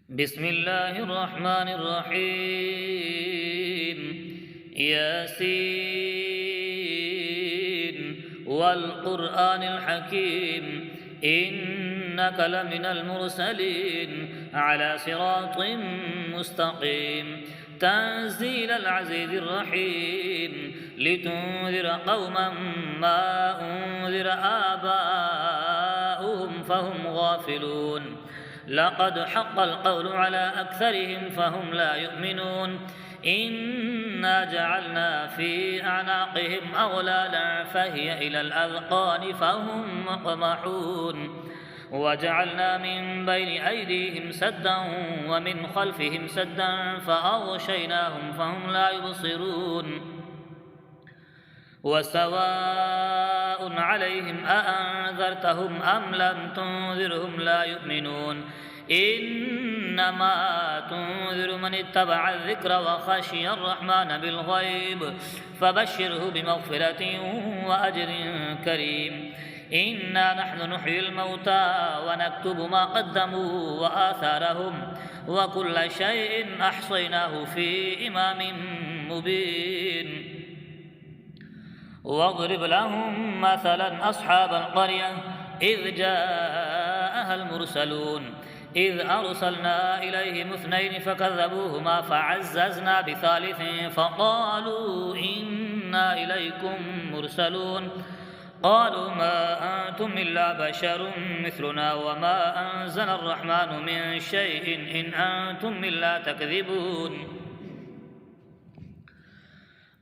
بسم الله الرحمن الرحيم. ياسين والقرآن الحكيم إنك لمن المرسلين على صراط مستقيم تنزيل العزيز الرحيم لتنذر قوما ما أنذر آباؤهم فهم غافلون. لقد حق القول على أكثرهم فهم لا يؤمنون. إنا جعلنا في أعناقهم أغلالا فهي إلى الأذقان فهم مقمحون. وجعلنا من بين أيديهم سدا ومن خلفهم سدا فأغشيناهم فهم لا يبصرون. وسواء عليهم أأنذرتهم أم لم تنذرهم لا يؤمنون. إنما تنذر من اتبع الذكر وخشي الرحمن بالغيب فبشره بمغفرة وأجر كريم. إنا نحن نحيي الموتى ونكتب ما قدموا وآثارهم وكل شيء أحصيناه في إمام مبين. واضرب لهم مثلا أصحاب القرية إذ جاءها المرسلون إذ أرسلنا إليهم اثنين فكذبوهما فعززنا بثالث فقالوا إنا إليكم مرسلون. قالوا ما أنتم إلا بشر مثلنا وما أنزل الرحمن من شيء إن أنتم إلا تكذبون.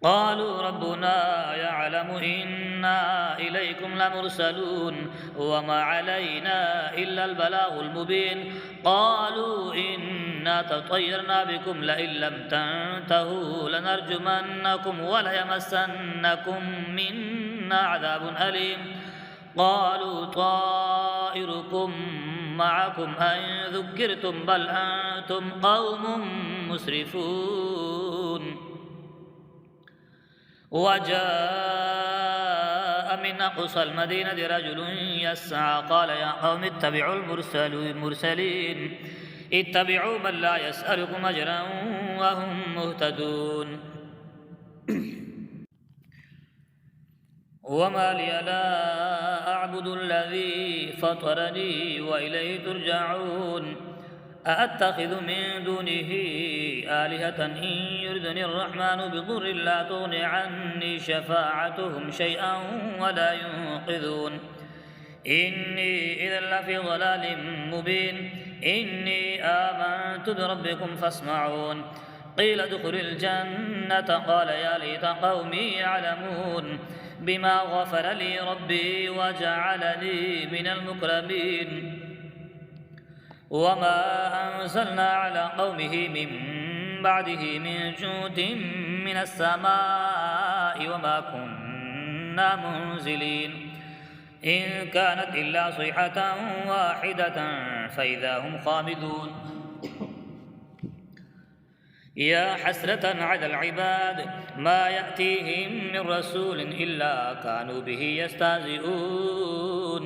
قالوا ربنا يعلم إنا إليكم لمرسلون وما علينا إلا البلاغ المبين. قالوا إنا تطيرنا بكم لئن لم تنتهوا لنرجمنكم وليمسنكم منا عذاب أليم. قالوا طائركم معكم أئن ذكرتم بل أنتم قوم مسرفون. وجاء من أقصى المدينة رجل يسعى قال يا قوم اتبعوا المرسلين اتبعوا من لا يسألكم أجرا وهم مهتدون. وما لي لا أعبد الذي فطرني وإليه ترجعون. أأتخذ من دونه آلهة إن يردني الرحمن بضر لا تغن عني شفاعتهم شيئا ولا ينقذون. إني إذا لفي ضلال مبين. إني آمنت بربكم فاسمعون. قيل ادخل الجنة قال يا ليت قومي يعلمون بما غفر لي ربي وجعلني من المكرمين. وما أنزلنا على قومه من بعده من جود من السماء وما كنا منزلين. إن كانت إلا صيحة واحدة فإذا هم خامدون. يا حسرة على العباد ما يأتيهم من رسول إلا كانوا به يستهزئون.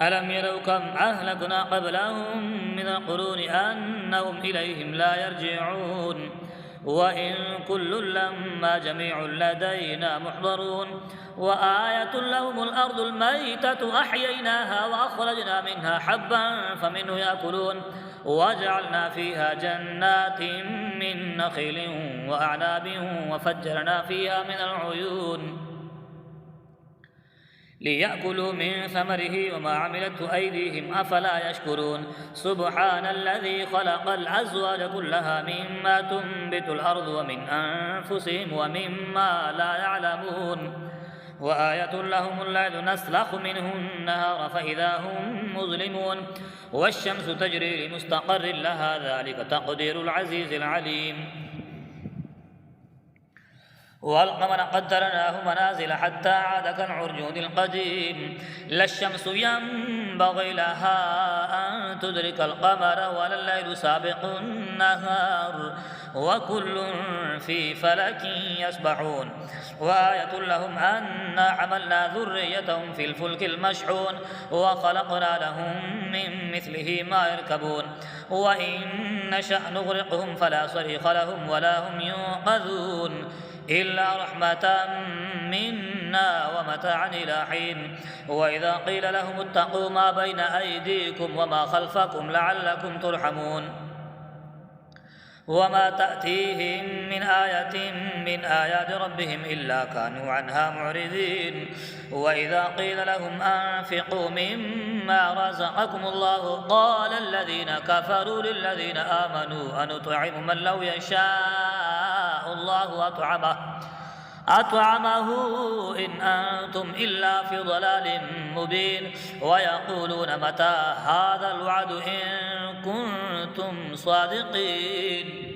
ألم يروا كم أهلكنا قبلهم من القرون أنهم إليهم لا يرجعون. وإن كل لما جميع لدينا محضرون. وآية لهم الأرض الميتة أحييناها وأخرجنا منها حبا فمنه يأكلون. وجعلنا فيها جنات من نخيل وأعناب وفجرنا فيها من العيون ليأكلوا من ثمره وما عملته أيديهم أفلا يشكرون. سبحان الذي خلق الأزواج كلها مما تنبت الأرض ومن أنفسهم ومما لا يعلمون. وآية لهم الليل نسلخ منه النهار فإذا هم مظلمون. والشمس تجري لمستقر لها ذلك تقدير العزيز العليم. والقمر قدرناه منازل حتى عاد كالعرجون القديم لا الشمس ينبغي لها أن تدرك القمر ولا الليل سابق النهار وكل في فلك يسبحون وآية لهم أنا حملنا ذريتهم في الفلك المشحون وخلقنا لهم من مثله ما يركبون وإن نشأ نغرقهم فلا صريخ لهم ولا هم ينقذون إلا رحمة منا ومتاعا إلى حين وإذا قيل لهم اتقوا ما بين أيديكم وما خلفكم لعلكم ترحمون وما تأتيهم من آية من آيات ربهم إلا كانوا عنها معرضين وإذا قيل لهم أنفقوا مما رزقكم الله قال الذين كفروا للذين آمنوا أنطعم من لو يشاء الله أطعمه إن أنتم إلا في ضلال مبين ويقولون متى هذا الوعد إن كنتم صادقين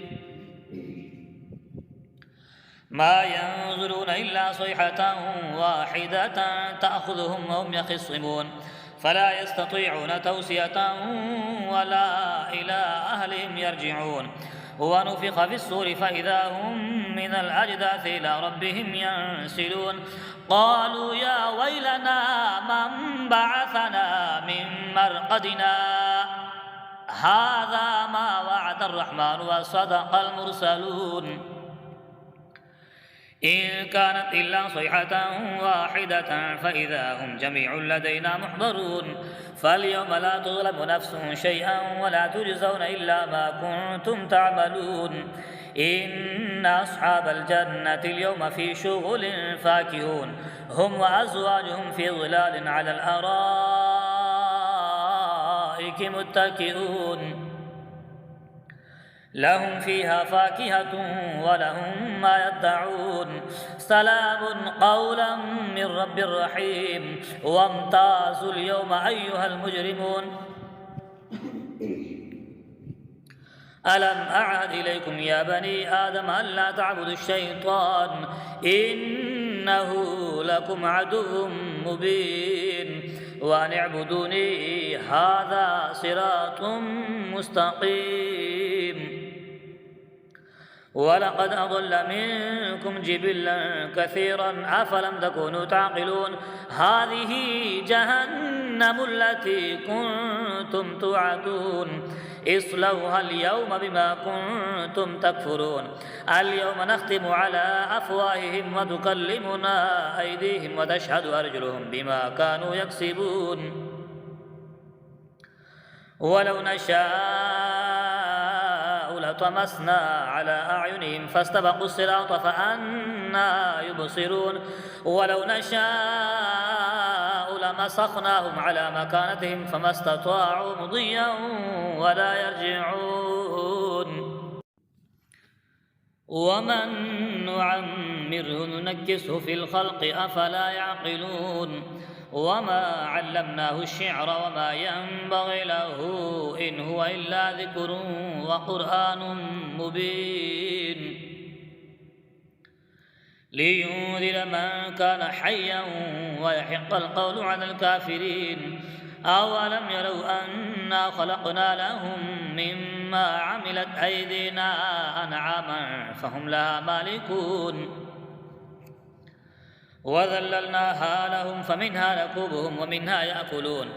ما ينظرون إلا صيحة واحدة تأخذهم وهم يخصمون فلا يستطيعون توصية ولا إلى أهلهم يرجعون ونفخ في الصور فإذا هم من الأجداث إلى ربهم ينسلون قالوا يا ويلنا من بعثنا من مرقدنا هذا ما وعد الرحمن وصدق المرسلون إن كانت إلا صيحة واحدة فإذا هم جميع لدينا محضرون فاليوم لا تظلم نفس شيئا ولا تجزون إلا ما كنتم تعملون إن أصحاب الجنة اليوم في شغل فاكهون هم وأزواجهم في ظلال على الأرائك متكئون لهم فيها فاكهة ولهم ما يدعون سلام قولا من رب رحيم وامتازوا اليوم أيها المجرمون ألم أعهد إليكم يا بني آدم ألا تعبدوا الشيطان إنه لكم عدو مبين وأن اعبدوني هذا صراط مستقيم ولقد أضل منكم جبلا كثيرا أفلم تكونوا تعقلون هذه جهنم التي كنتم توعدون اصلوها اليوم بما كنتم تكفرون اليوم نختم على أفواههم وتكلمنا أيديهم وتشهد أرجلهم بما كانوا يكسبون ولو نشاء لطمسنا على أعينهم فاستبقوا الصراط فأنى يبصرون ولو نشاء لمسخناهم على مكانتهم فما استطاعوا مضيا ولا يرجعون ومن نعمره ننكسه في الخلق أفلا يعقلون وما علمناه الشعر وما ينبغي له إن هو إلا ذكر وقرآن مبين لينذر من كان حيا ويحق القول على الكافرين أولم يروا أنا خلقنا لهم مما عملت أيدينا أنعاما فهم لها مالكون وذللناها لهم فمنها ركوبهم ومنها يأكلون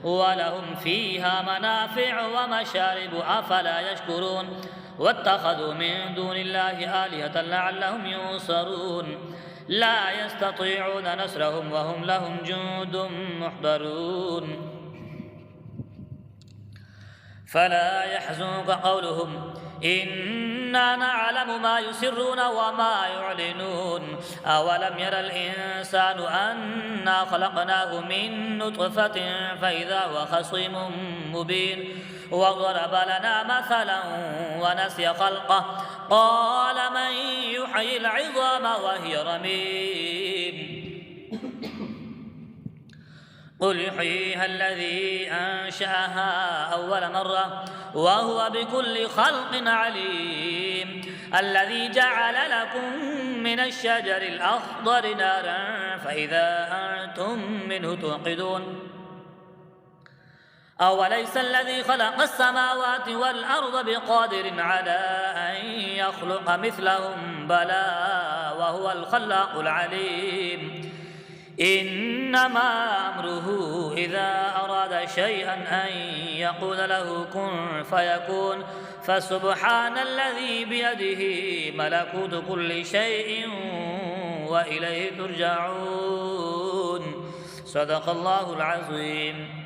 ولهم فيها منافع ومشارب أفلا يشكرون واتخذوا من دون الله آلهة لعلهم ينصرون لا يستطيعون نصرهم وهم لهم جند محضرون فلا يحزنك قولهم إنا نعلم ما يسرون وما يعلنون أولم ير الإنسان أنا خلقناه من نطفة فإذا هو خصيم مبين وضرب لنا مثلا ونسي خلقه قال من يحيي العظام وهي رميم قل يحييها الذي أنشأها أول مرة وهو بكل خلق عليم الذي جعل لكم من الشجر الأخضر نارا فإذا أنتم منه توقدون أوليس الذي خلق السماوات والأرض بقادر على أن يخلق مثلهم بلى وهو الخلاق العليم إنما أمره إذا أراد شيئا أن يقول له كن فيكون فسبحان الذي بيده ملكوت كل شيء وإليه ترجعون صدق الله العظيم.